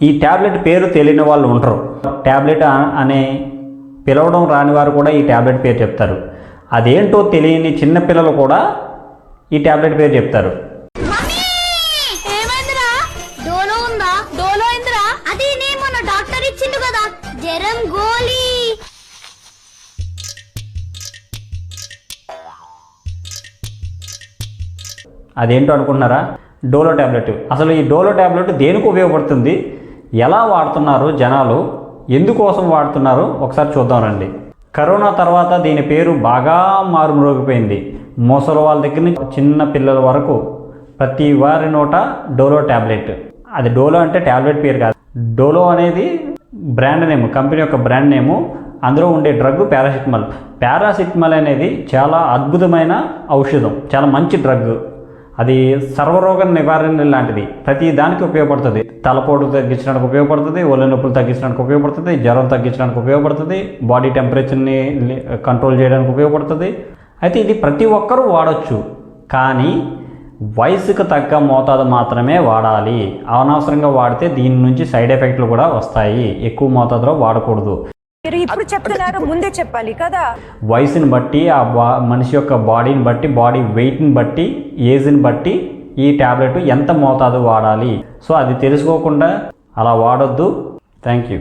ఈ ట్యాబ్లెట్ పేరు తెలియని వాళ్ళు ఉంటారు. ట్యాబ్లెట్ అనే పిలవడం రాని వారు కూడా ఈ ట్యాబ్లెట్ పేరు చెప్తారు. అదేంటో తెలియని చిన్నపిల్లలు కూడా ఈ ట్యాబ్లెట్ పేరు చెప్తారు. అదేంటో అనుకుంటున్నారా? డోలో ట్యాబ్లెట్. అసలు ఈ డోలో ట్యాబ్లెట్ దేనికి ఉపయోగపడుతుంది, ఎలా వాడుతున్నారు జనాలు, ఎందుకోసం వాడుతున్నారు ఒకసారి చూద్దాం రండి. కరోనా తర్వాత దీని పేరు బాగా మారుమ్రోగిపోయింది. ముసలి వాళ్ళ దగ్గర నుంచి చిన్న పిల్లల వరకు ప్రతి వారి నోట డోలో ట్యాబ్లెట్. అది డోలో అంటే ట్యాబ్లెట్ పేరు కాదు. డోలో అనేది బ్రాండ్ నేమ్, కంపెనీ యొక్క బ్రాండ్ నేము. అందులో ఉండే డ్రగ్ పారాసిటమాల్. పారాసిటమాల్ అనేది చాలా అద్భుతమైన ఔషధం, చాలా మంచి డ్రగ్. అది సర్వరోగ నివారణ లాంటిది. ప్రతి దానికి ఉపయోగపడుతుంది. తలపోటు తగ్గించడానికి ఉపయోగపడుతుంది, ఒళ్ళు నొప్పులు తగ్గించడానికి ఉపయోగపడుతుంది, జ్వరం తగ్గించడానికి ఉపయోగపడుతుంది, బాడీ టెంపరేచర్ని కంట్రోల్ చేయడానికి ఉపయోగపడుతుంది. అయితే ఇది ప్రతి ఒక్కరూ వాడచ్చు, కానీ వయసుకు తగ్గ మోతాదు మాత్రమే వాడాలి. అనవసరంగా వాడితే దీని నుంచి సైడ్ ఎఫెక్ట్లు కూడా వస్తాయి. ఎక్కువ మోతాదులో వాడకూడదు. ఇప్పుడు చెప్తున్నారు, ముందే చెప్పాలి కదా. వయసుని బట్టి, ఆ మనిషి యొక్క బాడీని బట్టి, బాడీ వెయిట్ని బట్టి, ఏజ్ని బట్టి ఈ ట్యాబ్లెట్ ఎంత మోతాదు వాడాలి. సో అది తెలుసుకోకుండా అలా వాడొద్దు. Thank you.